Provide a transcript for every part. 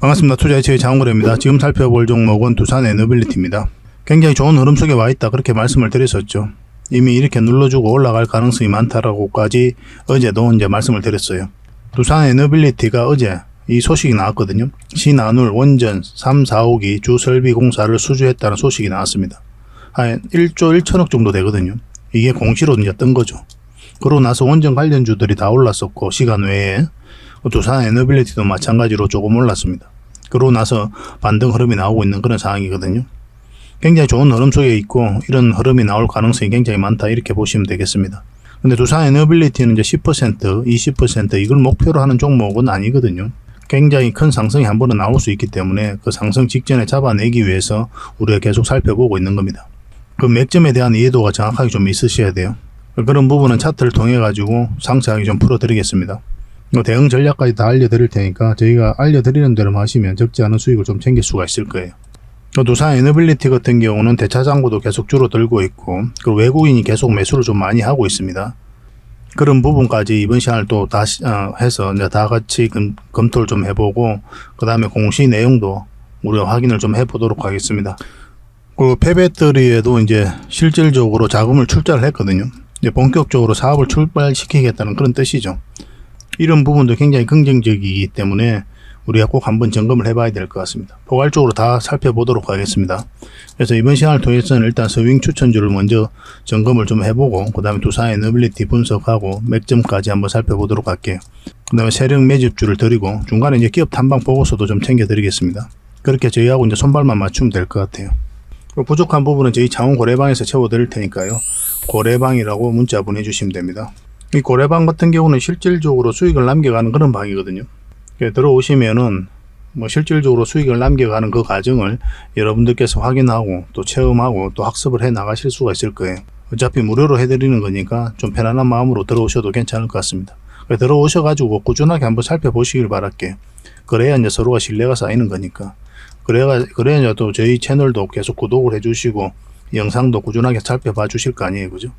반갑습니다. 투자이츠의 장원거래입니다. 지금 살펴볼 종목은 두산 에너빌리티입니다. 굉장히 좋은 흐름 속에 와 있다, 그렇게 말씀을 드렸었죠. 이미 이렇게 눌러주고 올라갈 가능성이 많다라고까지 어제도 이제 말씀을 드렸어요. 두산 에너빌리티가 어제 이 소식이 나왔거든요. 신한울 원전 3, 4호기 주설비 공사를 수주했다는 소식이 나왔습니다. 한 1조 1천억 정도 되거든요. 이게 공시로 이제 뜬 거죠. 그러고 나서 원전 관련주들이 다 올랐었고, 시간 외에 두산 에너빌리티도 마찬가지로 조금 올랐습니다. 그러고 나서 반등 흐름이 나오고 있는 그런 상황이거든요. 굉장히 좋은 흐름 속에 있고, 이런 흐름이 나올 가능성이 굉장히 많다, 이렇게 보시면 되겠습니다. 근데 두산 에너빌리티는 이제 10%, 20% 이걸 목표로 하는 종목은 아니거든요. 굉장히 큰 상승이 한 번은 나올 수 있기 때문에 그 상승 직전에 잡아내기 위해서 우리가 계속 살펴보고 있는 겁니다. 그 맥점에 대한 이해도가 정확하게 좀 있으셔야 돼요. 그런 부분은 차트를 통해 가지고 상세하게 좀 풀어드리겠습니다. 대응 전략까지 다 알려드릴 테니까 저희가 알려드리는 대로 하시면 적지 않은 수익을 좀 챙길 수가 있을 거예요. 두산 에너빌리티 같은 경우는 대차 잔고도 계속 줄어들고 있고, 그리고 외국인이 계속 매수를 좀 많이 하고 있습니다. 그런 부분까지 이번 시간을 또 다시 해서 이제 다 같이 검토를 좀 해보고, 그 다음에 공시 내용도 우리가 확인을 좀 해보도록 하겠습니다. 그 폐배터리에도 이제 실질적으로 자금을 출자를 했거든요. 이제 본격적으로 사업을 출발시키겠다는 그런 뜻이죠. 이런 부분도 굉장히 긍정적이기 때문에 우리가 꼭 한번 점검을 해봐야 될 것 같습니다. 포괄적으로 다 살펴보도록 하겠습니다. 그래서 이번 시간을 통해서는 일단 스윙 추천주를 먼저 점검을 좀 해보고, 그 다음에 두산 에너빌리티 분석하고 맥점까지 한번 살펴보도록 할게요. 그 다음에 세력 매집주를 드리고, 중간에 이제 기업 탐방 보고서도 좀 챙겨드리겠습니다. 그렇게 저희하고 이제 손발만 맞추면 될 것 같아요. 부족한 부분은 저희 장원 고래방에서 채워드릴 테니까요. 고래방이라고 문자 보내주시면 됩니다. 이 고래방 같은 경우는 실질적으로 수익을 남겨가는 그런 방이거든요. 들어오시면은 실질적으로 수익을 남겨가는 그 과정을 여러분들께서 확인하고 또 체험하고 또 학습을 해 나가실 수가 있을 거예요. 어차피 무료로 해드리는 거니까 좀 편안한 마음으로 들어오셔도 괜찮을 것 같습니다. 들어오셔가지고 꾸준하게 한번 살펴보시길 바랄게요. 그래야 이제 서로가 신뢰가 쌓이는 거니까. 그래야 또 저희 채널도 계속 구독을 해주시고 영상도 꾸준하게 살펴봐 주실 거 아니에요, 그죠?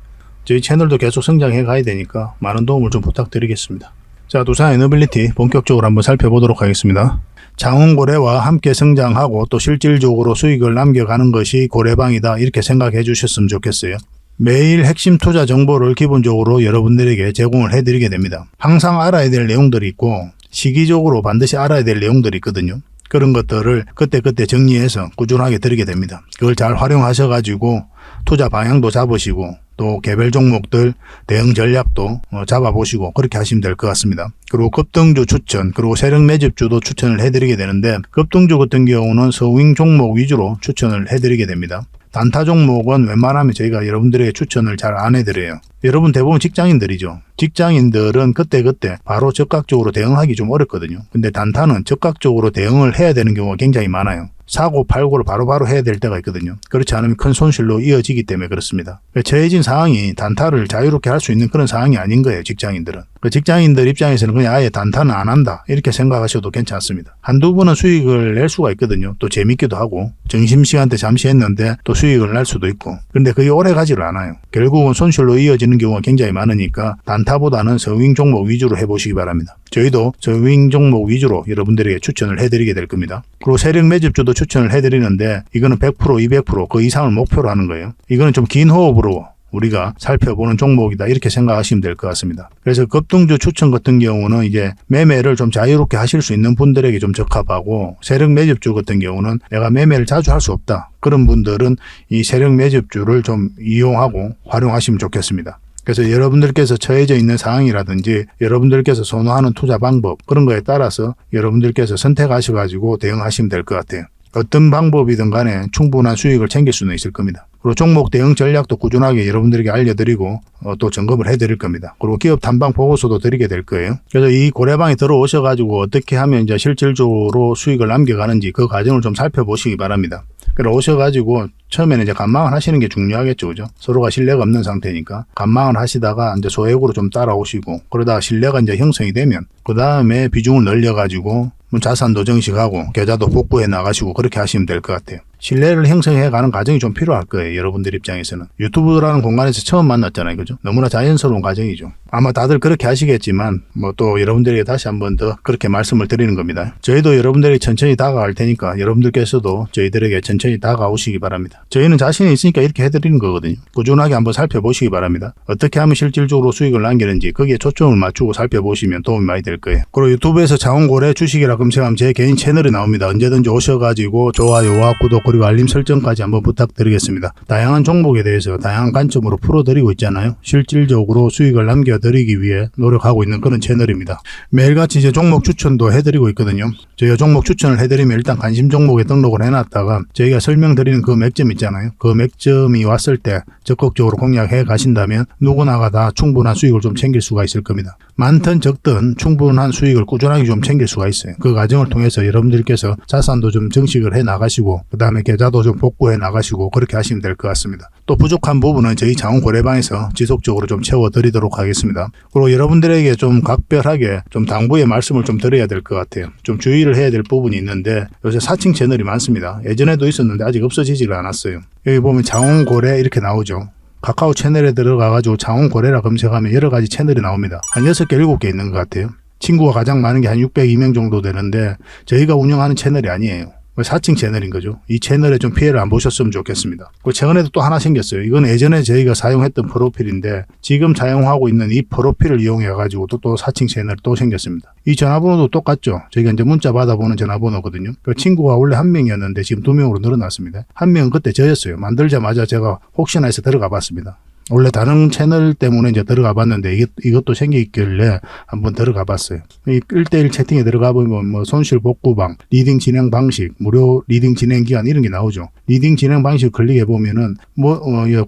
저희 채널도 계속 성장해 가야 되니까 많은 도움을 좀 부탁드리겠습니다. 자, 두산 에너빌리티 본격적으로 한번 살펴보도록 하겠습니다. 장원고래와 함께 성장하고 또 실질적으로 수익을 남겨가는 것이 고래방이다, 이렇게 생각해 주셨으면 좋겠어요. 매일 핵심 투자 정보를 기본적으로 여러분들에게 제공을 해드리게 됩니다. 항상 알아야 될 내용들이 있고 시기적으로 반드시 알아야 될 내용들이 있거든요. 그런 것들을 그때그때 정리해서 꾸준하게 드리게 됩니다. 그걸 잘 활용하셔가지고 투자 방향도 잡으시고 또 개별 종목들 대응 전략도 잡아보시고 그렇게 하시면 될 것 같습니다. 그리고 급등주 추천, 그리고 세력 매집주도 추천을 해드리게 되는데, 급등주 같은 경우는 서윙 종목 위주로 추천을 해드리게 됩니다. 단타 종목은 웬만하면 저희가 여러분들에게 추천을 잘 안 해드려요. 여러분 대부분 직장인들이죠. 직장인들은 그때그때 바로 적극적으로 대응하기 좀 어렵거든요. 근데 단타는 적극적으로 대응을 해야 되는 경우가 굉장히 많아요. 사고 팔고를 바로바로 해야 될 때가 있거든요. 그렇지 않으면 큰 손실로 이어지기 때문에 그렇습니다. 처해진 상황이 단타를 자유롭게 할 수 있는 그런 상황이 아닌 거예요, 직장인들은. 직장인들 입장에서는 그냥 아예 단타는 안 한다, 이렇게 생각하셔도 괜찮습니다. 한두 번은 수익을 낼 수가 있거든요. 또 재밌기도 하고 점심시간 때 잠시 했는데 또 수익을 낼 수도 있고. 근데 그게 오래 가지를 않아요. 결국은 손실로 이어지는 경우가 굉장히 많으니까 단타보다는 서윙 종목 위주로 해보시기 바랍니다. 저희도 서윙 종목 위주로 여러분들에게 추천을 해드리게 될 겁니다. 그리고 세력 매집주도 추천을 해드리는데 이거는 100%, 200% 그 이상을 목표로 하는 거예요. 이거는 좀 긴 호흡으로 우리가 살펴보는 종목이다, 이렇게 생각하시면 될 것 같습니다. 그래서 급등주 추천 같은 경우는 이제 매매를 좀 자유롭게 하실 수 있는 분들에게 좀 적합하고, 세력 매집주 같은 경우는 내가 매매를 자주 할 수 없다, 그런 분들은 이 세력 매집주를 좀 이용하고 활용하시면 좋겠습니다. 그래서 여러분들께서 처해져 있는 상황이라든지 여러분들께서 선호하는 투자 방법, 그런 거에 따라서 여러분들께서 선택하셔가지고 대응하시면 될 것 같아요. 어떤 방법이든 간에 충분한 수익을 챙길 수는 있을 겁니다. 그리고 종목 대응 전략도 꾸준하게 여러분들에게 알려드리고 또 점검을 해드릴 겁니다. 그리고 기업 탐방 보고서도 드리게 될 거예요. 그래서 이 고래방에 들어오셔가지고 어떻게 하면 이제 실질적으로 수익을 남겨가는지 그 과정을 좀 살펴보시기 바랍니다. 그래 오셔가지고 처음에는 이제 관망을 하시는 게 중요하겠죠, 그죠? 서로가 신뢰가 없는 상태니까 관망을 하시다가 이제 소액으로 좀 따라오시고, 그러다가 신뢰가 이제 형성이 되면 그 다음에 비중을 늘려가지고 자산도 정식하고 계좌도 복구해 나가시고 그렇게 하시면 될 것 같아요. 신뢰를 형성해가는 과정이 좀 필요할 거예요, 여러분들 입장에서는. 유튜브라는 공간에서 처음 만났잖아요, 그죠? 너무나 자연스러운 과정이죠. 아마 다들 그렇게 하시겠지만 뭐 또 여러분들에게 다시 한번 더 그렇게 말씀을 드리는 겁니다. 저희도 여러분들에게 천천히 다가갈 테니까 여러분들께서도 저희들에게 천천히 다가오시기 바랍니다. 저희는 자신이 있으니까 이렇게 해드리는 거거든요. 꾸준하게 한번 살펴보시기 바랍니다. 어떻게 하면 실질적으로 수익을 남기는지 거기에 초점을 맞추고 살펴보시면 도움이 많이 될 거예요. 그리고 유튜브에서 자원고래 주식이라 검색하면 제 개인 채널이 나옵니다. 언제든지 오셔가지고 좋아요와 구독 그리고 알림 설정까지 한번 부탁드리겠습니다. 다양한 종목에 대해서 다양한 관점으로 풀어드리고 있잖아요. 실질적으로 수익을 남겨드리기 위해 노력하고 있는 그런 채널입니다. 매일같이 이제 종목 추천도 해드리고 있거든요. 저희가 종목 추천을 해드리면 일단 관심 종목에 등록을 해놨다가 저희가 설명드리는 그 맥점 있잖아요. 그 맥점이 왔을 때 적극적으로 공략해 가신다면 누구나가 다 충분한 수익을 좀 챙길 수가 있을 겁니다. 많든 적든 충분한 수익을 꾸준하게 좀 챙길 수가 있어요. 그 과정을 통해서 여러분들께서 자산도 좀 증식을 해 나가시고 그 다음에 계좌도 좀 복구해 나가시고 그렇게 하시면 될 것 같습니다. 또 부족한 부분은 저희 자원고래방에서 지속적으로 좀 채워드리도록 하겠습니다. 그리고 여러분들에게 좀 각별하게 좀 당부의 말씀을 좀 드려야 될 것 같아요. 좀 주의를 해야 될 부분이 있는데 요새 사칭 채널이 많습니다. 예전에도 있었는데 아직 없어지지가 않았어요. 여기 보면 자원고래 이렇게 나오죠. 카카오 채널에 들어가가지고 자원고래라 검색하면 여러 가지 채널이 나옵니다. 한 6개, 7개 있는 것 같아요. 친구가 가장 많은 게 한 602명 정도 되는데 저희가 운영하는 채널이 아니에요. 사칭 채널인 거죠. 이 채널에 좀 피해를 안 보셨으면 좋겠습니다. 최근에도 또 하나 생겼어요. 이건 예전에 저희가 사용했던 프로필인데 지금 사용하고 있는 이 프로필을 이용해 가지고 또 사칭 채널이 또 생겼습니다. 이 전화번호도 똑같죠. 저희가 이제 문자 받아보는 전화번호거든요. 그 친구가 원래 한 명이었는데 지금 2명으로 늘어났습니다. 한 명은 그때 저였어요. 만들자마자 제가 혹시나 해서 들어가 봤습니다. 원래 다른 채널 때문에 이제 들어가 봤는데 이것도 생기길래 한번 들어가 봤어요. 이 1대1 채팅에 들어가 보면 뭐 손실 복구방, 리딩 진행 방식, 무료 리딩 진행 기간 이런 게 나오죠. 리딩 진행 방식 클릭해 보면은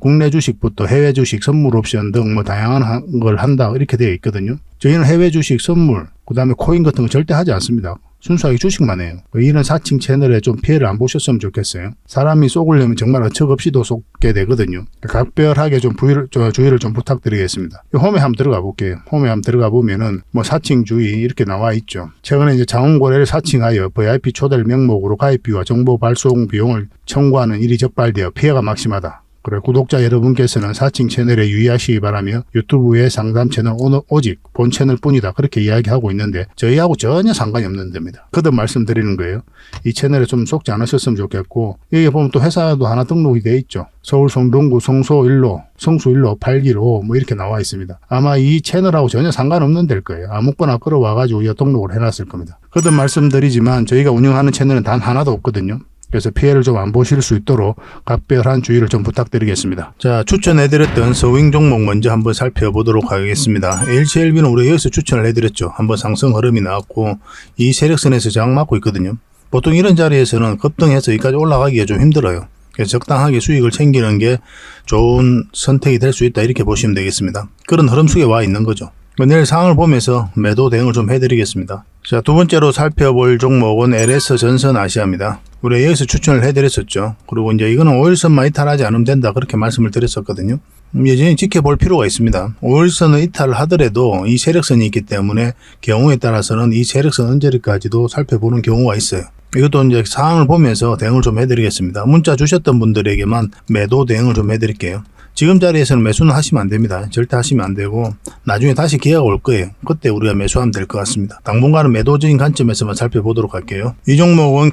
국내 주식부터 해외 주식, 선물 옵션 등 뭐 다양한 걸 한다 이렇게 되어 있거든요. 저희는 해외 주식, 선물, 그 다음에 코인 같은 거 절대 하지 않습니다. 순수하게 주식만 해요. 이런 사칭 채널에 좀 피해를 안 보셨으면 좋겠어요. 사람이 속으려면 정말 어처없이도 속게 되거든요. 각별하게 좀 주의를 좀 부탁드리겠습니다. 홈에 한번 들어가 볼게요. 홈에 한번 들어가 보면은 뭐 사칭 주의 이렇게 나와 있죠. 최근에 이제 자원고래를 사칭하여 VIP 초대 명목으로 가입비와 정보 발송 비용을 청구하는 일이 적발되어 피해가 막심하다. 그래, 구독자 여러분께서는 사칭 채널에 유의하시기 바라며 유튜브의 상담 채널 오직 본 채널 뿐이다 그렇게 이야기하고 있는데 저희하고 전혀 상관이 없는 데입니다. 거듭 말씀드리는 거예요. 이 채널에 좀 속지 않으셨으면 좋겠고 여기 보면 또 회사도 하나 등록이 돼 있죠. 서울 성동구 성수 1로 8기로 뭐 이렇게 나와 있습니다. 아마 이 채널하고 전혀 상관없는 데일 거예요. 아무거나 끌어와가지고 이 등록을 해놨을 겁니다. 거듭 말씀드리지만 저희가 운영하는 채널은 단 하나도 없거든요. 그래서 피해를 좀 안 보실 수 있도록 각별한 주의를 좀 부탁드리겠습니다. 자, 추천해드렸던 서윙 종목 먼저 한번 살펴보도록 하겠습니다. HLB는 우리가 여기서 추천을 해드렸죠. 한번 상승 흐름이 나왔고 이 세력선에서 저항 맞고 있거든요. 보통 이런 자리에서는 급등해서 여기까지 올라가기가 좀 힘들어요. 그래서 적당하게 수익을 챙기는 게 좋은 선택이 될 수 있다 이렇게 보시면 되겠습니다. 그런 흐름 속에 와 있는 거죠. 내일 상황을 보면서 매도 대응을 좀 해드리겠습니다. 자, 두 번째로 살펴볼 종목은 LS 전선 아시아입니다. 우리 여기서 추천을 해드렸었죠. 그리고 이제 이거는 5일선만 이탈하지 않으면 된다 그렇게 말씀을 드렸었거든요. 여전히 지켜볼 필요가 있습니다. 5일선을 이탈을 하더라도 이 세력선이 있기 때문에 경우에 따라서는 이 세력선 언저리까지도 살펴보는 경우가 있어요. 이것도 이제 상황을 보면서 대응을 좀 해드리겠습니다. 문자 주셨던 분들에게만 매도 대응을 좀 해드릴게요. 지금 자리에서는 매수는 하시면 안 됩니다. 절대 하시면 안 되고 나중에 다시 기회가 올 거예요. 그때 우리가 매수하면 될 것 같습니다. 당분간은 매도적인 관점에서만 살펴보도록 할게요. 이 종목은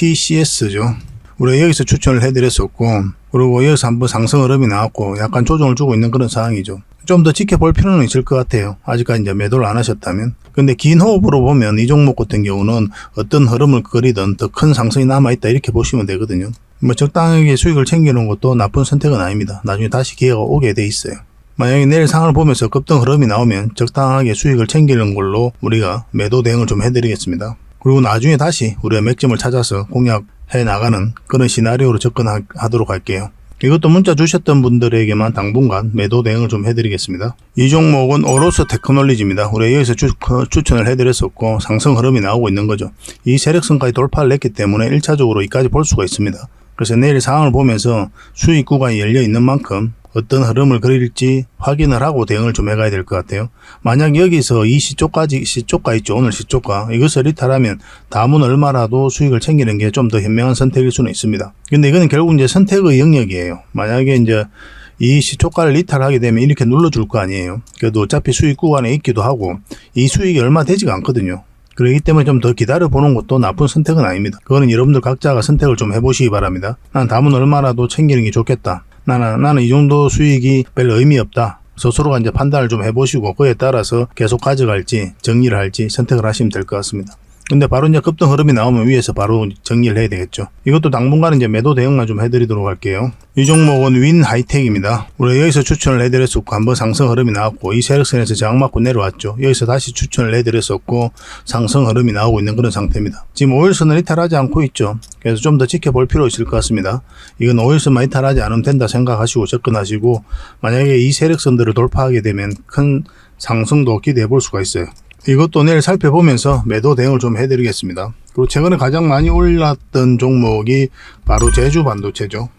KTCS죠. 우리가 여기서 추천을 해드렸었고 그리고 여기서 한번 상승 흐름이 나왔고 약간 조정을 주고 있는 그런 상황이죠. 좀 더 지켜볼 필요는 있을 것 같아요. 아직까지 이제 매도를 안 하셨다면. 근데 긴 호흡으로 보면 이 종목 같은 경우는 어떤 흐름을 그리든 더 큰 상승이 남아있다 이렇게 보시면 되거든요. 뭐 적당하게 수익을 챙기는 것도 나쁜 선택은 아닙니다. 나중에 다시 기회가 오게 돼 있어요. 만약에 내일 상황을 보면서 급등 흐름이 나오면 적당하게 수익을 챙기는 걸로 우리가 매도 대응을 좀 해드리겠습니다. 그리고 나중에 다시 우리가 맥점을 찾아서 공략해 나가는 그런 시나리오로 접근하도록 할게요. 이것도 문자 주셨던 분들에게만 당분간 매도 대응을 좀 해드리겠습니다. 이 종목은 오로스 테크놀리지입니다. 우리가 여기서 추천을 해드렸었고 상승 흐름이 나오고 있는 거죠. 이 세력선까지 돌파를 했기 때문에 1차적으로 이까지 볼 수가 있습니다. 그래서 내일 상황을 보면서 수익 구간이 열려 있는 만큼 어떤 흐름을 그릴지 확인을 하고 대응을 좀 해가야 될 것 같아요. 만약 여기서 이 시초가 있죠. 오늘 시초가. 이것을 이탈하면 다음은 얼마라도 수익을 챙기는 게 좀 더 현명한 선택일 수는 있습니다. 근데 이거는 결국 이제 선택의 영역이에요. 만약에 이제 이 시초가를 이탈하게 되면 이렇게 눌러줄 거 아니에요. 그래도 어차피 수익 구간에 있기도 하고 이 수익이 얼마 되지가 않거든요. 그렇기 때문에 좀 더 기다려보는 것도 나쁜 선택은 아닙니다. 그거는 여러분들 각자가 선택을 좀 해보시기 바랍니다. 난 담은 얼마라도 챙기는 게 좋겠다. 나는 이 정도 수익이 별 의미 없다. 스스로가 이제 판단을 좀 해보시고 그에 따라서 계속 가져갈지 정리를 할지 선택을 하시면 될 것 같습니다. 근데 바로 이제 급등 흐름이 나오면 위에서 바로 정리를 해야 되겠죠. 이것도 당분간은 이제 매도 대응만 좀 해드리도록 할게요. 이 종목은 윈 하이텍입니다. 우리가 여기서 추천을 해드렸었고 한번 상승 흐름이 나왔고 이 세력선에서 저항 맞고 내려왔죠. 여기서 다시 추천을 해드렸었고 상승 흐름이 나오고 있는 그런 상태입니다. 지금 5일선을 이탈하지 않고 있죠. 그래서 좀 더 지켜볼 필요 있을 것 같습니다. 이건 5일선만 이탈하지 않으면 된다 생각하시고 접근하시고 만약에 이 세력선들을 돌파하게 되면 큰 상승도 기대해 볼 수가 있어요. 이것도 내일 살펴보면서 매도 대응을 좀 해드리겠습니다. 그리고 최근에 가장 많이 올랐던 종목이 바로 제주반도체죠.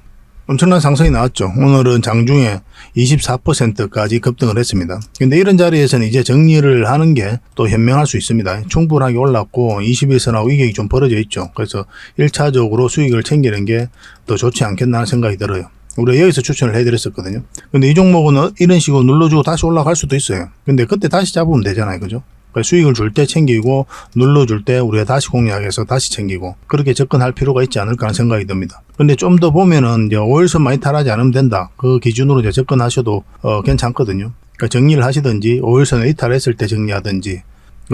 엄청난 상승이 나왔죠. 오늘은 장중에 24%까지 급등을 했습니다. 근데 이런 자리에서는 이제 정리를 하는 게 또 현명할 수 있습니다. 충분하게 올랐고 21선하고 이격이 좀 벌어져 있죠. 그래서 1차적으로 수익을 챙기는 게 더 좋지 않겠나 하는 생각이 들어요. 우리가 여기서 추천을 해드렸었거든요. 근데 이 종목은 이런 식으로 눌러주고 다시 올라갈 수도 있어요. 근데 그때 다시 잡으면 되잖아요. 그죠? 수익을 줄 때 챙기고 눌러줄 때 우리가 다시 공략해서 다시 챙기고 그렇게 접근할 필요가 있지 않을까 하는 생각이 듭니다. 근데 좀 더 보면은 이제 5일선 많이 탈하지 않으면 된다. 그 기준으로 이제 접근하셔도 괜찮거든요. 그러니까 정리를 하시든지 5일선을 이탈했을 때 정리하든지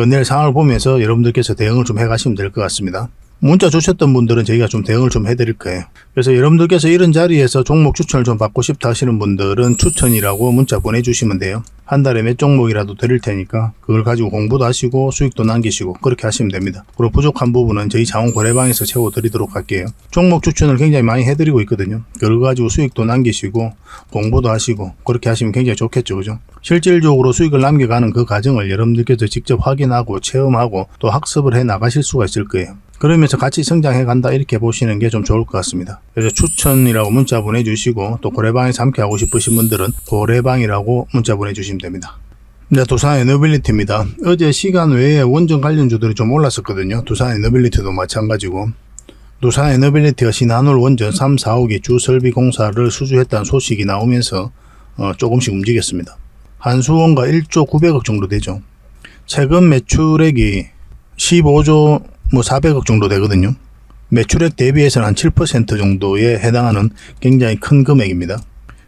내일 상황을 보면서 여러분들께서 대응을 좀 해가시면 될 것 같습니다. 문자 주셨던 분들은 저희가 좀 대응을 좀 해드릴 거예요. 그래서 여러분들께서 이런 자리에서 종목 추천을 좀 받고 싶다 하시는 분들은 추천이라고 문자 보내주시면 돼요. 한 달에 몇 종목이라도 드릴 테니까 그걸 가지고 공부도 하시고 수익도 남기시고 그렇게 하시면 됩니다. 그리고 부족한 부분은 저희 자원 거래방에서 채워드리도록 할게요. 종목 추천을 굉장히 많이 해드리고 있거든요. 그걸 가지고 수익도 남기시고 공부도 하시고 그렇게 하시면 굉장히 좋겠죠. 그죠? 실질적으로 수익을 남겨가는 그 과정을 여러분들께서 직접 확인하고 체험하고 또 학습을 해 나가실 수가 있을 거예요. 그러면서 같이 성장해 간다 이렇게 보시는 게 좀 좋을 것 같습니다. 그래서 추천이라고 문자 보내주시고 또 고래방에서 함께 하고 싶으신 분들은 고래방이라고 문자 보내주시면 됩니다. 네, 두산 에너빌리티입니다. 어제 시간 외에 원전 관련주들이 좀 올랐었거든요. 두산 에너빌리티도 마찬가지고 두산 에너빌리티가 신한울 원전 3, 4호기 주설비 공사를 수주했다는 소식이 나오면서 조금씩 움직였습니다. 한수원가 1조 900억 정도 되죠. 최근 매출액이 15조 400억 정도 되거든요. 매출액 대비해서는 한 7% 정도에 해당하는 굉장히 큰 금액입니다.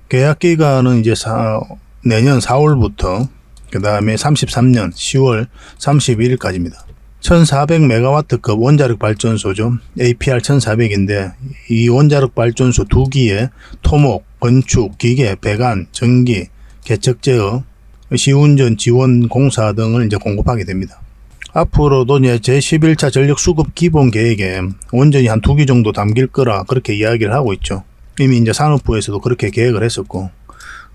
계약 기간은 이제 내년 4월부터 그 다음에 33년 10월 31일까지입니다. 1400메가와트급 원자력 발전소죠. APR 1400인데 이 원자력 발전소 2기에 토목, 건축, 기계, 배관, 전기, 개척 제어, 시운전 지원 공사 등을 이제 공급하게 됩니다. 앞으로도 이제 제11차 전력 수급 기본 계획에 원전이 한 2기 정도 담길 거라 그렇게 이야기를 하고 있죠. 이미 이제 산업부에서도 그렇게 계획을 했었고.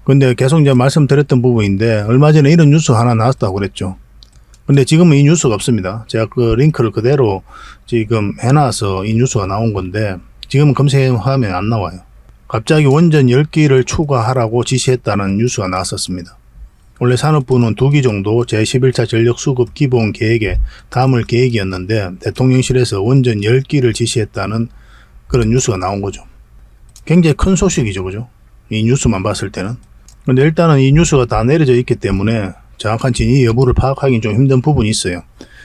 근데 계속 이제 말씀드렸던 부분인데 얼마 전에 이런 뉴스 하나 나왔다고 그랬죠. 근데 지금은 이 뉴스가 없습니다. 제가 그 링크를 그대로 지금 해놔서 이 뉴스가 나온 건데 지금은 검색하면 안 나와요. 갑자기 원전 10기를 추가하라고 지시했다는 뉴스가 나왔었습니다. 원래 산업부는 2기 정도 제11차 전력 수급 기본 계획에 담을 계획이었는데 대통령실에서 원전 10기를 지시했다는 그런 뉴스가 나온 거죠. 굉장히 큰 소식이죠. 그죠? 이 뉴스만 봤을 때는. 근데 일단은 이 뉴스가 다 내려져 있기 때문에 정확한 진위 여부를 파악하기는 좀 힘든 부분이 있어요.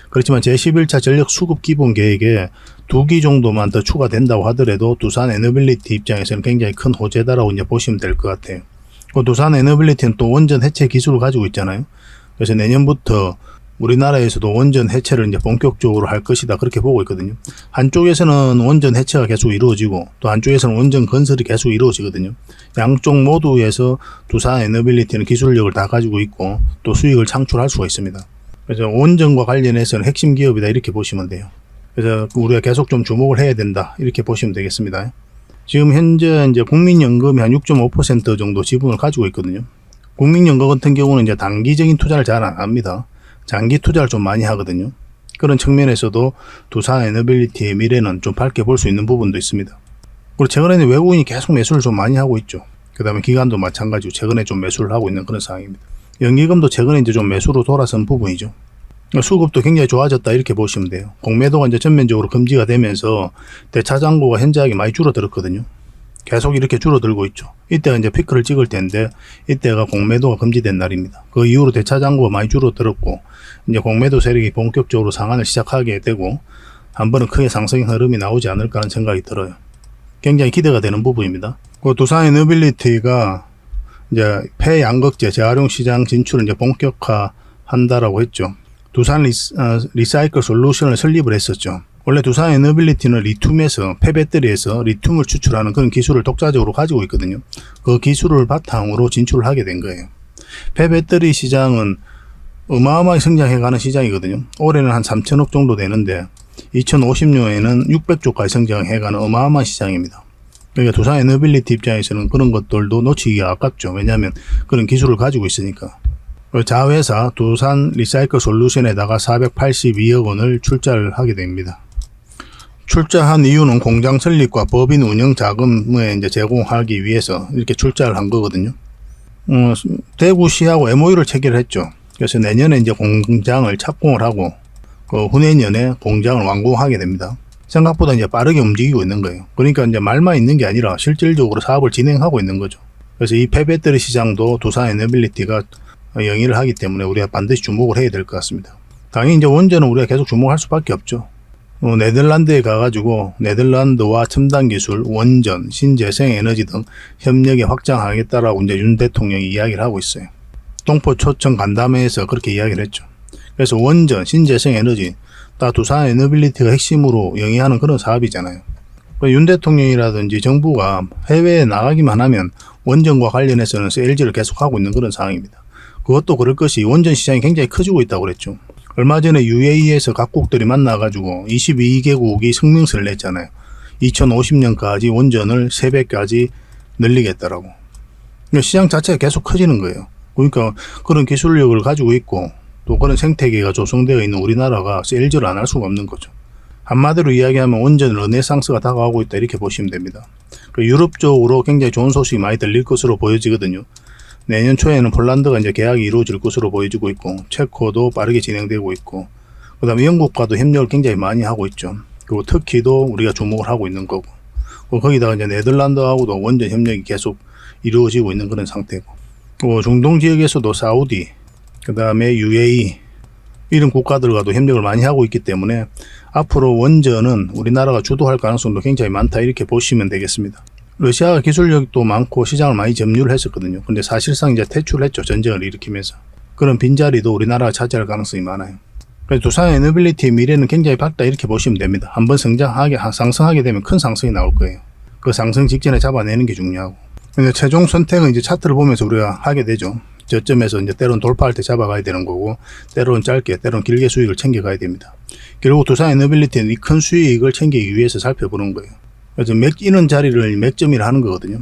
그렇지만 제11차 전력 수급 기본 계획에 2기 정도만 더 추가된다고 하더라도 두산 에너빌리티 입장에서는 굉장히 큰 호재다라고 이제 보시면 될 것 같아요. 두산 에너빌리티는 또 원전 해체 기술을 가지고 있잖아요. 그래서 내년부터 우리나라에서도 원전 해체를 이제 본격적으로 할 것이다 그렇게 보고 있거든요. 한쪽에서는 원전 해체가 계속 이루어지고 또 한쪽에서는 원전 건설이 계속 이루어지거든요. 양쪽 모두에서 두산 에너빌리티는 기술력을 다 가지고 있고 또 수익을 창출할 수가 있습니다. 그래서 원전과 관련해서는 핵심 기업이다 이렇게 보시면 돼요. 그래서 우리가 계속 좀 주목을 해야 된다 이렇게 보시면 되겠습니다. 지금 현재 이제 국민연금이 한 6.5% 정도 지분을 가지고 있거든요. 국민연금 같은 경우는 이제 단기적인 투자를 잘 안 합니다. 장기 투자를 좀 많이 하거든요. 그런 측면에서도 두산 에너빌리티의 미래는 좀 밝게 볼 수 있는 부분도 있습니다. 그리고 최근에는 외국인이 계속 매수를 좀 많이 하고 있죠. 그 다음에 기관도 마찬가지로 최근에 좀 매수를 하고 있는 그런 상황입니다. 연기금도 최근에 이제 좀 매수로 돌아선 부분이죠. 수급도 굉장히 좋아졌다 이렇게 보시면 돼요. 공매도가 이제 전면적으로 금지가 되면서 대차 잔고가 현저하게 많이 줄어들었거든요. 계속 이렇게 줄어들고 있죠. 이때가 이제 피크를 찍을 때인데 이때가 공매도가 금지된 날입니다. 그 이후로 대차 잔고가 많이 줄어들었고 이제 공매도 세력이 본격적으로 상한을 시작하게 되고 한 번은 크게 상승의 흐름이 나오지 않을까 하는 생각이 들어요. 굉장히 기대가 되는 부분입니다. 그 두산 에너빌리티가 이제 폐양극재 재활용 시장 진출을 이제 본격화한다라고 했죠. 두산 리사이클 솔루션을 설립을 했었죠. 원래 두산 에너빌리티는 리튬에서 폐배터리에서 리튬을 추출하는 그런 기술을 독자적으로 가지고 있거든요. 그 기술을 바탕으로 진출을 하게 된 거예요. 폐배터리 시장은 어마어마하게 성장해가는 시장이거든요. 올해는 한 3천억 정도 되는데 2050년에는 600조까지 성장해가는 어마어마한 시장입니다. 그러니까 두산 에너빌리티 입장에서는 그런 것들도 놓치기가 아깝죠. 왜냐하면 그런 기술을 가지고 있으니까. 자회사 두산 리사이클 솔루션에다가 482억 원을 출자를 하게 됩니다. 출자한 이유는 공장 설립과 법인 운영 자금을 이제 제공하기 위해서 이렇게 출자를 한 거거든요. 대구시하고 MOU를 체결했죠. 그래서 내년에 이제 공장을 착공을 하고 그 후내년에 공장을 완공하게 됩니다. 생각보다 이제 빠르게 움직이고 있는 거예요. 그러니까 이제 말만 있는 게 아니라 실질적으로 사업을 진행하고 있는 거죠. 그래서 이 폐배터리 시장도 두산 에너빌리티가 영위를 하기 때문에 우리가 반드시 주목을 해야 될 것 같습니다. 당연히 이제 원전은 우리가 계속 주목할 수밖에 없죠. 네덜란드에 가가지고 네덜란드와 첨단 기술, 원전, 신재생 에너지 등 협력에 확장하겠다라고 이제 윤 대통령이 이야기를 하고 있어요. 동포 초청 간담회에서 그렇게 이야기를 했죠. 그래서 원전, 신재생 에너지, 다 두산 에너빌리티가 핵심으로 영위하는 그런 사업이잖아요. 윤 대통령이라든지 정부가 해외에 나가기만 하면 원전과 관련해서는 LG를 계속하고 있는 그런 상황입니다. 그것도 그럴 것이 원전 시장이 굉장히 커지고 있다고 그랬죠. 얼마 전에 UAE에서 각국들이 만나가지고 22개국이 성명서를 냈잖아요. 2050년까지 원전을 3배까지 늘리겠다라고. 시장 자체가 계속 커지는 거예요. 그러니까 그런 기술력을 가지고 있고 또 그런 생태계가 조성되어 있는 우리나라가 LG를 안 할 수가 없는 거죠. 한마디로 이야기하면 원전 르네상스가 다가오고 있다 이렇게 보시면 됩니다. 유럽 쪽으로 굉장히 좋은 소식이 많이 들릴 것으로 보여지거든요. 내년 초에는 폴란드가 이제 계약이 이루어질 것으로 보여지고 있고 체코도 빠르게 진행되고 있고 그 다음에 영국과도 협력을 굉장히 많이 하고 있죠. 그리고 터키도 우리가 주목을 하고 있는 거고 거기다가 이제 네덜란드하고도 원전 협력이 계속 이루어지고 있는 그런 상태고 중동 지역에서도 사우디 그 다음에 UAE 이런 국가들과도 협력을 많이 하고 있기 때문에 앞으로 원전은 우리나라가 주도할 가능성도 굉장히 많다 이렇게 보시면 되겠습니다. 러시아가 기술력도 많고 시장을 많이 점유를 했었거든요. 근데 사실상 이제 퇴출을 했죠. 전쟁을 일으키면서. 그런 빈자리도 우리나라가 차지할 가능성이 많아요. 그래서 두산 에너빌리티의 미래는 굉장히 밝다 이렇게 보시면 됩니다. 한번 상승하게 되면 큰 상승이 나올 거예요. 그 상승 직전에 잡아내는 게 중요하고. 근데 최종 선택은 이제 차트를 보면서 우리가 하게 되죠. 저점에서 이제 때로는 돌파할 때 잡아가야 되는 거고, 때로는 짧게, 때로는 길게 수익을 챙겨가야 됩니다. 결국 두산 에너빌리티는 이 큰 수익을 챙기기 위해서 살펴보는 거예요. 그래서 이런 자리를 맥점이라 하는 거거든요.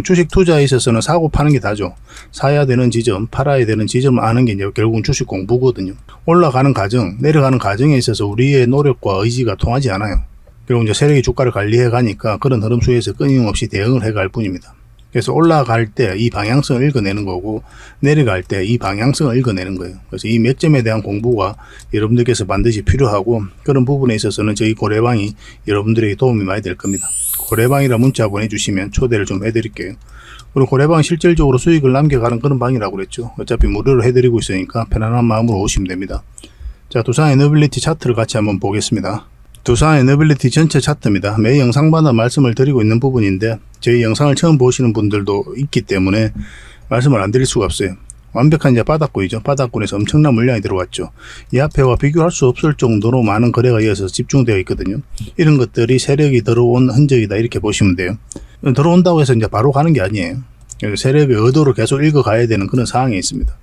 주식 투자에 있어서는 사고 파는 게 다죠. 사야 되는 지점, 팔아야 되는 지점을 아는 게 이제 결국은 주식 공부거든요. 올라가는 과정, 내려가는 과정에 있어서 우리의 노력과 의지가 통하지 않아요. 결국 이제 세력이 주가를 관리해 가니까 그런 흐름 속에서 끊임없이 대응을 해 갈 뿐입니다. 그래서 올라갈 때 이 방향성을 읽어내는 거고 내려갈 때 이 방향성을 읽어내는 거예요. 그래서 이 맥점에 대한 공부가 여러분들께서 반드시 필요하고 그런 부분에 있어서는 저희 고래방이 여러분들에게 도움이 많이 될 겁니다. 고래방이라 문자 보내주시면 초대를 좀 해드릴게요. 그리고 고래방은 실질적으로 수익을 남겨가는 그런 방이라고 그랬죠. 어차피 무료로 해드리고 있으니까 편안한 마음으로 오시면 됩니다. 자, 두산 에너빌리티 차트를 같이 한번 보겠습니다. 두산 에너빌리티 전체 차트입니다. 매 영상마다 말씀을 드리고 있는 부분인데 저희 영상을 처음 보시는 분들도 있기 때문에 말씀을 안 드릴 수가 없어요. 완벽한 이제 바닥권이죠. 바닥권에서 엄청난 물량이 들어왔죠. 이 앞에와 비교할 수 없을 정도로 많은 거래가 이어서 집중되어 있거든요. 이런 것들이 세력이 들어온 흔적이다 이렇게 보시면 돼요. 들어온다고 해서 이제 바로 가는 게 아니에요. 세력의 의도를 계속 읽어가야 되는 그런 상황이 있습니다.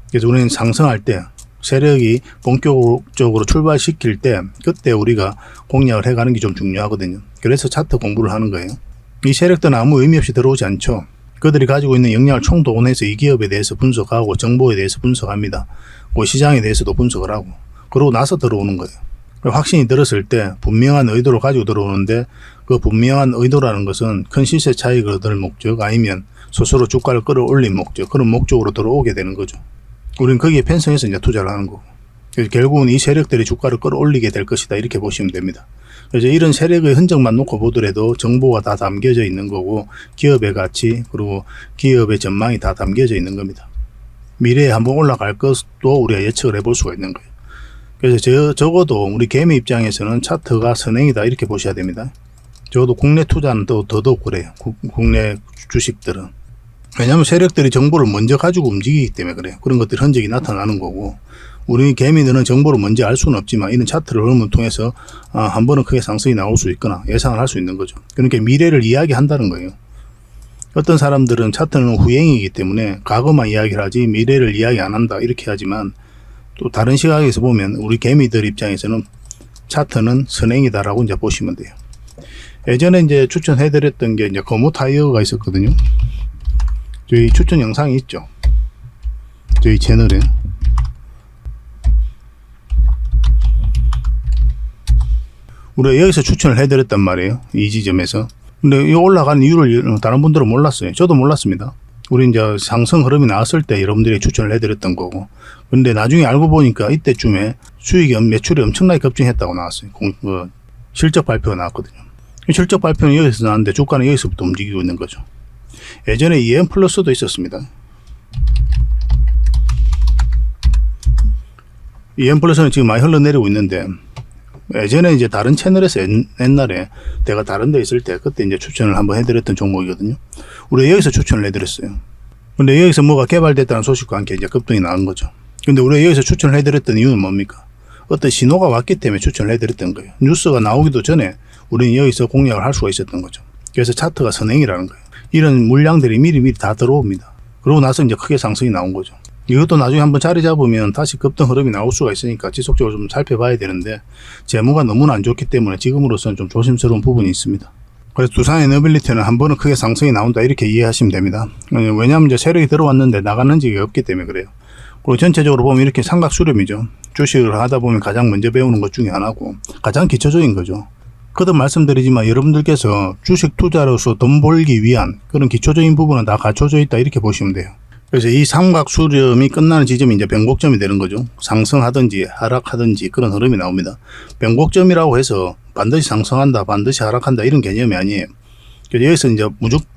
그래서 우리는 상승할 때 세력이 본격적으로 출발시킬 때 그때 우리가 공략을 해가는 게 좀 중요하거든요. 그래서 차트 공부를 하는 거예요. 이 세력들은 아무 의미 없이 들어오지 않죠. 그들이 가지고 있는 역량을 총동원해서 이 기업에 대해서 분석하고 정보에 대해서 분석합니다. 그 시장에 대해서도 분석을 하고 그러고 나서 들어오는 거예요. 확신이 들었을 때 분명한 의도를 가지고 들어오는데 그 분명한 의도라는 것은 큰 시세 차익을 얻을 목적 아니면 스스로 주가를 끌어올린 목적 그런 목적으로 들어오게 되는 거죠. 우리는 거기에 편성해서 이제 투자를 하는 거고 결국은 이 세력들이 주가를 끌어올리게 될 것이다 이렇게 보시면 됩니다. 그래서 이런 세력의 흔적만 놓고 보더라도 정보가 다 담겨져 있는 거고 기업의 가치 그리고 기업의 전망이 다 담겨져 있는 겁니다. 미래에 한번 올라갈 것도 우리가 예측을 해볼 수가 있는 거예요. 그래서 적어도 우리 개미 입장에서는 차트가 선행이다 이렇게 보셔야 됩니다. 적어도 국내 투자는 더더욱 그래요. 국내 주식들은. 왜냐하면 세력들이 정보를 먼저 가지고 움직이기 때문에 그래요. 그런 것들이 흔적이 나타나는 거고 우리 개미들은 정보를 먼저 알 수는 없지만 이런 차트를 흐름을 통해서 한 번은 크게 상승이 나올 수 있거나 예상을 할 수 있는 거죠. 그러니까 미래를 이야기한다는 거예요. 어떤 사람들은 차트는 후행이기 때문에 과거만 이야기를 하지 미래를 이야기 안 한다 이렇게 하지만 또 다른 시각에서 보면 우리 개미들 입장에서는 차트는 선행이다라고 이제 보시면 돼요. 예전에 이제 추천해드렸던 게 이제 거모 타이어가 있었거든요. 저희 추천 영상이 있죠. 저희 채널에. 우리가 여기서 추천을 해드렸단 말이에요. 이 지점에서. 근데 이 올라가는 이유를 다른 분들은 몰랐어요. 저도 몰랐습니다. 우리 이제 상승 흐름이 나왔을 때 여러분들이 추천을 해드렸던 거고. 근데 나중에 알고 보니까 이때쯤에 매출이 엄청나게 급증했다고 나왔어요. 실적 발표가 나왔거든요. 실적 발표는 여기서 나왔는데 주가는 여기서부터 움직이고 있는 거죠. 예전에 EM 플러스도 있었습니다. EM 플러스는 지금 많이 흘러내리고 있는데 예전에 이제 다른 채널에서 옛날에 내가 다른 데 있을 때 그때 이제 추천을 한번 해드렸던 종목이거든요. 우리가 여기서 추천을 해드렸어요. 근데 여기서 뭐가 개발됐다는 소식과 함께 이제 급등이 나온 거죠. 근데 우리가 여기서 추천을 해드렸던 이유는 뭡니까? 어떤 신호가 왔기 때문에 추천을 해드렸던 거예요. 뉴스가 나오기도 전에 우리는 여기서 공략을 할 수가 있었던 거죠. 그래서 차트가 선행이라는 거예요. 이런 물량들이 미리 다 들어옵니다. 그러고 나서 이제 크게 상승이 나온 거죠. 이것도 나중에 한번 자리 잡으면 다시 급등 흐름이 나올 수가 있으니까 지속적으로 좀 살펴봐야 되는데 재무가 너무나 안 좋기 때문에 지금으로서는 좀 조심스러운 부분이 있습니다. 그래서 두산 에너빌리티는 한 번은 크게 상승이 나온다 이렇게 이해하시면 됩니다. 왜냐하면 이제 세력이 들어왔는데 나가는 적이 없기 때문에 그래요. 그리고 전체적으로 보면 이렇게 삼각수렴이죠. 주식을 하다 보면 가장 먼저 배우는 것 중에 하나고 가장 기초적인 거죠. 거듭 말씀드리지만 여러분들께서 주식 투자로서 돈 벌기 위한 그런 기초적인 부분은 다 갖춰져 있다 이렇게 보시면 돼요. 그래서 이 삼각 수렴이 끝나는 지점이 이제 변곡점이 되는 거죠. 상승하든지 하락하든지 그런 흐름이 나옵니다. 변곡점이라고 해서 반드시 상승한다, 반드시 하락한다 이런 개념이 아니에요. 그래서 여기서 이제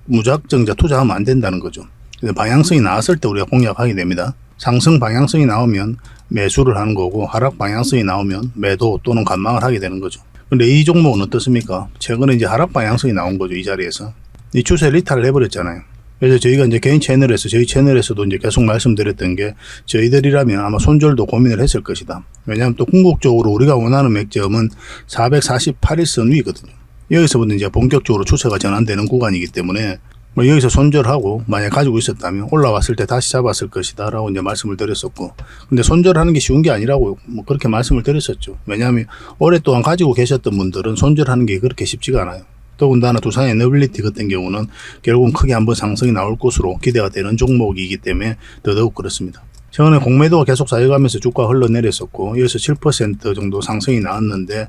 무작정 이제 투자하면 안 된다는 거죠. 그래서 방향성이 나왔을 때 우리가 공략하게 됩니다. 상승 방향성이 나오면 매수를 하는 거고 하락 방향성이 나오면 매도 또는 관망을 하게 되는 거죠. 근데 이 종목은 어떻습니까? 최근에 이제 하락 방향성이 나온 거죠. 이 자리에서. 이 추세 리탈을 해버렸잖아요. 그래서 저희가 이제 개인 채널에서 저희 채널에서도 이제 계속 말씀드렸던 게 저희들이라면 아마 손절도 고민을 했을 것이다. 왜냐하면 또 궁극적으로 우리가 원하는 맥점은 448일선 위거든요. 여기서부터 이제 본격적으로 추세가 전환되는 구간이기 때문에 뭐 여기서 손절하고 만약 가지고 있었다면 올라왔을 때 다시 잡았을 것이다 라고 이제 말씀을 드렸었고, 근데 손절하는 게 쉬운 게 아니라고 뭐 그렇게 말씀을 드렸었죠. 왜냐하면 오랫동안 가지고 계셨던 분들은 손절하는 게 그렇게 쉽지가 않아요. 더군다나 두산 에너빌리티 같은 경우는 결국은 크게 한번 상승이 나올 것으로 기대가 되는 종목이기 때문에 더더욱 그렇습니다. 최근에 공매도가 계속 쌓여가면서 주가가 흘러내렸었고 여기서 7% 정도 상승이 나왔는데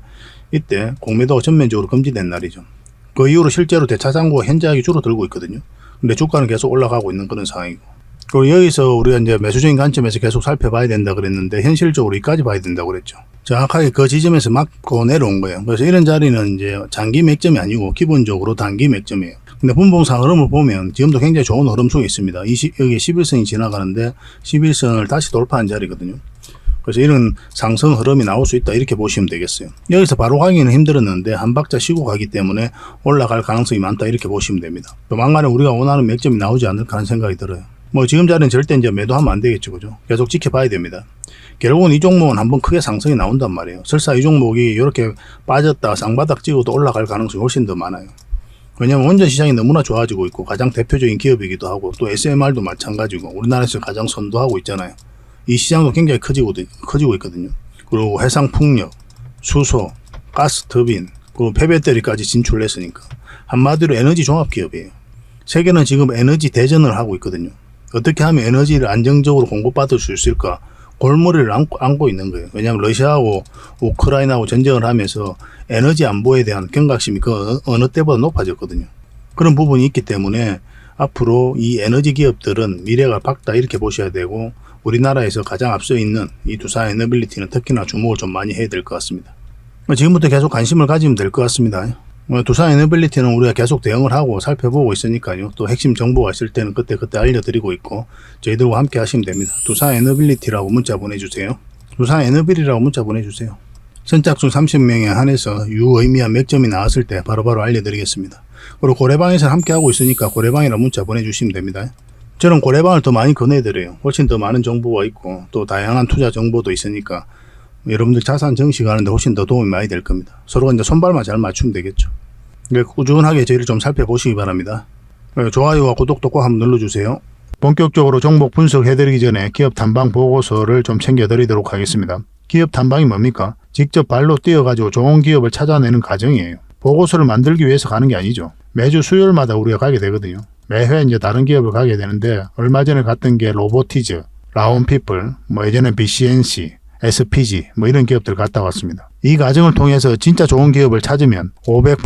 이때 공매도가 전면적으로 금지된 날이죠. 그 이후로 실제로 대차장고가 현저하게 줄어들고 있거든요. 근데 주가는 계속 올라가고 있는 그런 상황이고. 그리고 여기서 우리가 이제 매수적인 관점에서 계속 살펴봐야 된다 그랬는데 현실적으로 여기까지 봐야 된다고 그랬죠. 정확하게 그 지점에서 막고 내려온 거예요. 그래서 이런 자리는 이제 장기 맥점이 아니고 기본적으로 단기 맥점이에요. 근데 분봉상 흐름을 보면 지금도 굉장히 좋은 흐름 속에 있습니다. 여기 11선이 지나가는데 11선을 다시 돌파한 자리거든요. 그래서 이런 상승 흐름이 나올 수 있다 이렇게 보시면 되겠어요. 여기서 바로 가기는 힘들었는데 한 박자 쉬고 가기 때문에 올라갈 가능성이 많다 이렇게 보시면 됩니다. 조만간에 우리가 원하는 맥점이 나오지 않을까 하는 생각이 들어요. 뭐 지금 자리는 절대 이제 매도하면 안 되겠죠, 그죠? 계속 지켜봐야 됩니다. 결국은 이 종목은 한번 크게 상승이 나온단 말이에요. 설사 이 종목이 이렇게 빠졌다 쌍바닥 찍어도 올라갈 가능성이 훨씬 더 많아요. 왜냐하면 원전 시장이 너무나 좋아지고 있고 가장 대표적인 기업이기도 하고 또 SMR도 마찬가지고 우리나라에서 가장 선도하고 있잖아요. 이 시장도 굉장히 커지고 있거든요. 그리고 해상풍력, 수소, 가스 터빈, 그리고 폐배터리까지 진출했으니까 한마디로 에너지 종합기업이에요. 세계는 지금 에너지 대전을 하고 있거든요. 어떻게 하면 에너지를 안정적으로 공급받을 수 있을까 골머리를 안고 있는 거예요. 왜냐하면 러시아하고 우크라이나하고 전쟁을 하면서 에너지 안보에 대한 경각심이 그 어느 때보다 높아졌거든요. 그런 부분이 있기 때문에 앞으로 이 에너지 기업들은 미래가 밝다 이렇게 보셔야 되고 우리나라에서 가장 앞서 있는 이 두산 에너빌리티는 특히나 주목을 좀 많이 해야 될 것 같습니다. 지금부터 계속 관심을 가지면 될 것 같습니다. 두산 에너빌리티는 우리가 계속 대응을 하고 살펴보고 있으니까요. 또 핵심 정보가 있을 때는 그때 알려드리고 있고 저희들과 함께 하시면 됩니다. 두산 에너빌리티라고 문자 보내주세요. 두산 에너빌이라고 문자 보내주세요. 선착순 30명에 한해서 유의미한 몇 점이 나왔을 때 바로바로 알려드리겠습니다. 그리고 고래방에서 함께 하고 있으니까 고래방이라고 문자 보내주시면 됩니다. 저는 고래방을 더 많이 권해드려요. 훨씬 더 많은 정보가 있고 또 다양한 투자 정보도 있으니까 여러분들 자산 정식하는데 훨씬 더 도움이 많이 될 겁니다. 서로가 이제 손발만 잘 맞추면 되겠죠. 꾸준하게 저희를 좀 살펴보시기 바랍니다. 좋아요와 구독도 꼭 한번 눌러주세요. 본격적으로 종목 분석해드리기 전에 기업 탐방 보고서를 좀 챙겨드리도록 하겠습니다. 기업 탐방이 뭡니까? 직접 발로 뛰어가지고 좋은 기업을 찾아내는 과정이에요. 보고서를 만들기 위해서 가는 게 아니죠. 매주 수요일마다 우리가 가게 되거든요. 매회 이제 다른 기업을 가게 되는데 얼마 전에 갔던 게 로보티즈, 라온피플, 예전에 BCNC, SPG 이런 기업들 갔다 왔습니다. 이 과정을 통해서 진짜 좋은 기업을 찾으면 500%,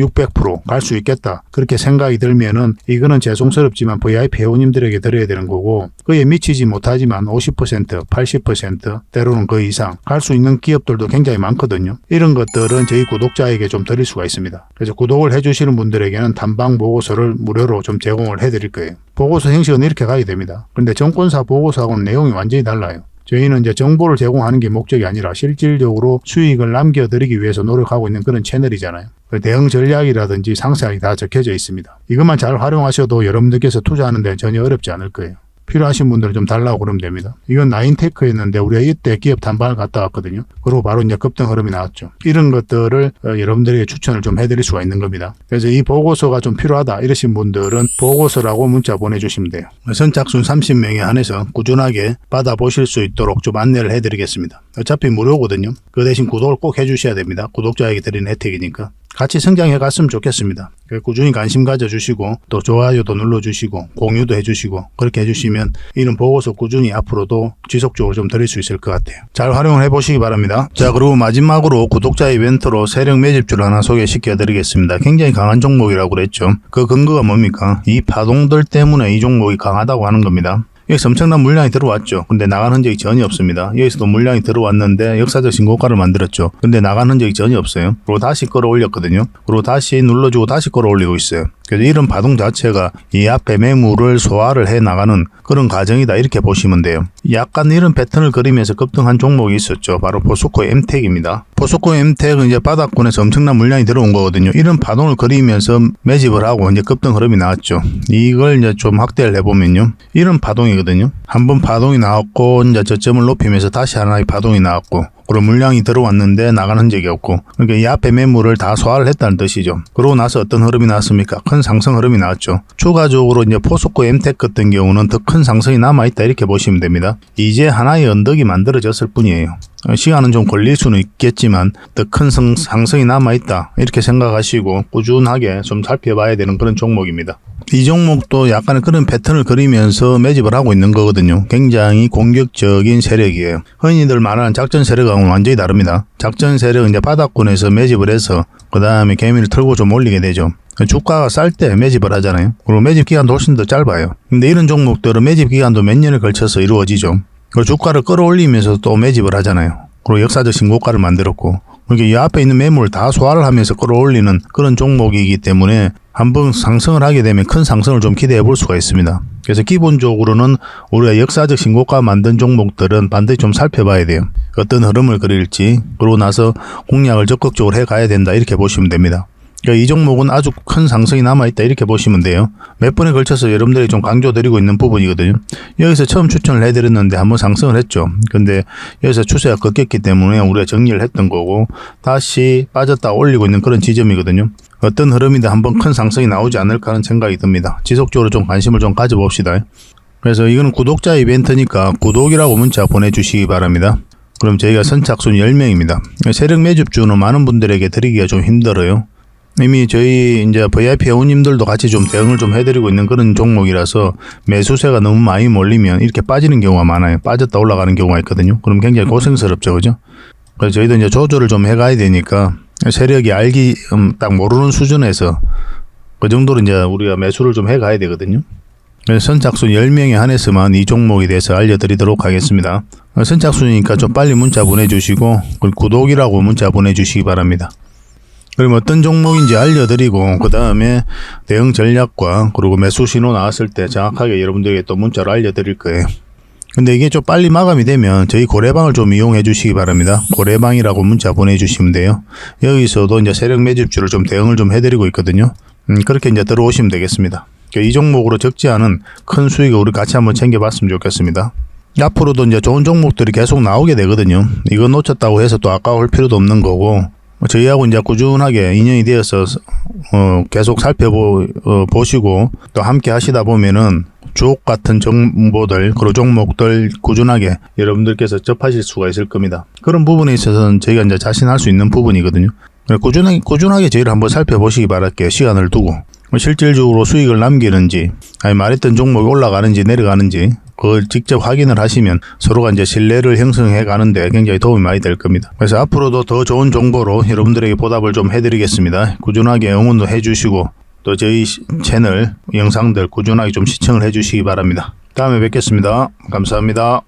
600% 갈 수 있겠다. 그렇게 생각이 들면은 이거는 죄송스럽지만 VIP 회원님들에게 드려야 되는 거고 그에 미치지 못하지만 50%, 80% 때로는 그 이상 갈 수 있는 기업들도 굉장히 많거든요. 이런 것들은 저희 구독자에게 좀 드릴 수가 있습니다. 그래서 구독을 해주시는 분들에게는 탐방 보고서를 무료로 좀 제공을 해드릴 거예요. 보고서 형식은 이렇게 가게 됩니다. 근데 정권사 보고서하고는 내용이 완전히 달라요. 저희는 이제 정보를 제공하는 게 목적이 아니라 실질적으로 수익을 남겨드리기 위해서 노력하고 있는 그런 채널이잖아요. 대응 전략이라든지 상세하게 다 적혀져 있습니다. 이것만 잘 활용하셔도 여러분들께서 투자하는 데 전혀 어렵지 않을 거예요. 필요하신 분들은 좀 달라고 그러면 됩니다. 이건 나인테크였는데 우리가 이때 기업 탐방을 갔다 왔거든요. 그리고 바로 이제 급등 흐름이 나왔죠. 이런 것들을 여러분들에게 추천을 좀 해드릴 수가 있는 겁니다. 그래서 이 보고서가 좀 필요하다 이러신 분들은 보고서라고 문자 보내주시면 돼요. 선착순 30명에 한해서 꾸준하게 받아보실 수 있도록 좀 안내를 해드리겠습니다. 어차피 무료거든요. 그 대신 구독을 꼭 해주셔야 됩니다. 구독자에게 드리는 혜택이니까. 같이 성장해 갔으면 좋겠습니다. 꾸준히 관심 가져주시고 또 좋아요도 눌러주시고 공유도 해주시고 그렇게 해주시면 이런 보고서 꾸준히 앞으로도 지속적으로 좀 드릴 수 있을 것 같아요. 잘 활용을 해보시기 바랍니다. 자, 그리고 마지막으로 구독자 이벤트로 세력 매집주를 하나 소개시켜 드리겠습니다. 굉장히 강한 종목이라고 그랬죠. 그 근거가 뭡니까? 이 파동들 때문에 이 종목이 강하다고 하는 겁니다. 여기서 엄청난 물량이 들어왔죠. 근데 나간 흔적이 전혀 없습니다. 여기서도 물량이 들어왔는데 역사적 신고가를 만들었죠. 근데 나간 흔적이 전혀 없어요. 그리고 다시 끌어올렸거든요. 그리고 다시 눌러주고 다시 끌어올리고 있어요. 그래서 이런 파동 자체가 이 앞에 매물을 소화를 해 나가는 그런 과정이다 이렇게 보시면 돼요. 약간 이런 패턴을 그리면서 급등한 종목이 있었죠. 바로 포스코 엠텍입니다. 포스코 엠텍은 이제 바닥권에서 엄청난 물량이 들어온 거거든요. 이런 파동을 그리면서 매집을 하고 이제 급등 흐름이 나왔죠. 이걸 이제 좀 확대를 해보면요. 이런 파동이거든요. 한번 파동이 나왔고 이제 저점을 높이면서 다시 하나의 파동이 나왔고 그런 물량이 들어왔는데 나간 흔적이 없고 그러니까 이 앞에 매물을 다 소화를 했다는 뜻이죠. 그러고 나서 어떤 흐름이 나왔습니까? 큰 상승 흐름이 나왔죠. 추가적으로 이제 포스코 엠텍 같은 경우는 더 큰 상승이 남아있다 이렇게 보시면 됩니다. 이제 하나의 언덕이 만들어졌을 뿐이에요. 시간은 좀 걸릴 수는 있겠지만 더 큰 상승이 남아있다 이렇게 생각하시고 꾸준하게 좀 살펴봐야 되는 그런 종목입니다. 이 종목도 약간의 그런 패턴을 그리면서 매집을 하고 있는 거거든요. 굉장히 공격적인 세력이에요. 흔히들 말하는 작전 세력하고는 완전히 다릅니다. 작전 세력은 이제 바닥권에서 매집을 해서 그 다음에 개미를 털고 좀 올리게 되죠. 주가가 쌀 때 매집을 하잖아요. 그리고 매집 기간도 훨씬 더 짧아요. 근데 이런 종목들은 매집 기간도 몇 년에 걸쳐서 이루어지죠. 그 주가를 끌어올리면서 또 매집을 하잖아요. 그리고 역사적 신고가를 만들었고 그러니까 이 앞에 있는 매물을 다 소화를 하면서 끌어올리는 그런 종목이기 때문에 한번 상승을 하게 되면 큰 상승을 좀 기대해 볼 수가 있습니다. 그래서 기본적으로는 우리가 역사적 신고가 만든 종목들은 반드시 좀 살펴봐야 돼요. 어떤 흐름을 그릴지 그러고 나서 공략을 적극적으로 해 가야 된다 이렇게 보시면 됩니다. 그러니까 이 종목은 아주 큰 상승이 남아있다 이렇게 보시면 돼요. 몇 번에 걸쳐서 여러분들이 좀 강조드리고 있는 부분이거든요. 여기서 처음 추천을 해드렸는데 한번 상승을 했죠. 근데 여기서 추세가 꺾였기 때문에 우리가 정리를 했던 거고 다시 빠졌다 올리고 있는 그런 지점이거든요. 어떤 흐름이든 한번 큰 상승이 나오지 않을까 하는 생각이 듭니다. 지속적으로 좀 관심을 좀 가져봅시다. 그래서 이거는 구독자 이벤트니까 구독이라고 문자 보내주시기 바랍니다. 그럼 저희가 선착순 10명입니다. 세력 매집주는 많은 분들에게 드리기가 좀 힘들어요. 이미 저희 이제 VIP 회원님들도 같이 좀 대응을 좀 해드리고 있는 그런 종목이라서 매수세가 너무 많이 몰리면 이렇게 빠지는 경우가 많아요. 빠졌다 올라가는 경우가 있거든요. 그럼 굉장히 고생스럽죠, 그죠? 그래서 저희도 이제 조절을 좀 해가야 되니까 세력이 알기 딱 모르는 수준에서 그 정도로 이제 우리가 매수를 좀 해가야 되거든요. 선착순 10명에 한해서만 이 종목에 대해서 알려드리도록 하겠습니다. 선착순이니까 좀 빨리 문자 보내주시고 구독이라고 문자 보내주시기 바랍니다. 그럼 어떤 종목인지 알려드리고 그 다음에 대응 전략과 그리고 매수 신호 나왔을 때 정확하게 여러분들에게 또 문자로 알려드릴 거예요. 근데 이게 좀 빨리 마감이 되면 저희 고래방을 좀 이용해 주시기 바랍니다. 고래방이라고 문자 보내주시면 돼요. 여기서도 이제 세력 매집주를 좀 대응을 좀 해드리고 있거든요. 그렇게 이제 들어오시면 되겠습니다. 이 종목으로 적지 않은 큰 수익을 우리 같이 한번 챙겨봤으면 좋겠습니다. 앞으로도 이제 좋은 종목들이 계속 나오게 되거든요. 이거 놓쳤다고 해서 또 아까울 필요도 없는 거고, 저희하고 이제 꾸준하게 인연이 되어서 계속 살펴보시고 또 함께 하시다 보면은 주옥 같은 정보들, 그리고 종목들 꾸준하게 여러분들께서 접하실 수가 있을 겁니다. 그런 부분에 있어서는 저희가 이제 자신할 수 있는 부분이거든요. 꾸준하게 저희를 한번 살펴보시기 바랄게요. 시간을 두고. 실질적으로 수익을 남기는지, 아니 말했던 종목이 올라가는지 내려가는지, 그걸 직접 확인을 하시면 서로가 이제 신뢰를 형성해 가는데 굉장히 도움이 많이 될 겁니다. 그래서 앞으로도 더 좋은 정보로 여러분들에게 보답을 좀 해드리겠습니다. 꾸준하게 응원도 해주시고, 또 저희 채널 영상들 꾸준하게 좀 시청을 해주시기 바랍니다. 다음에 뵙겠습니다. 감사합니다.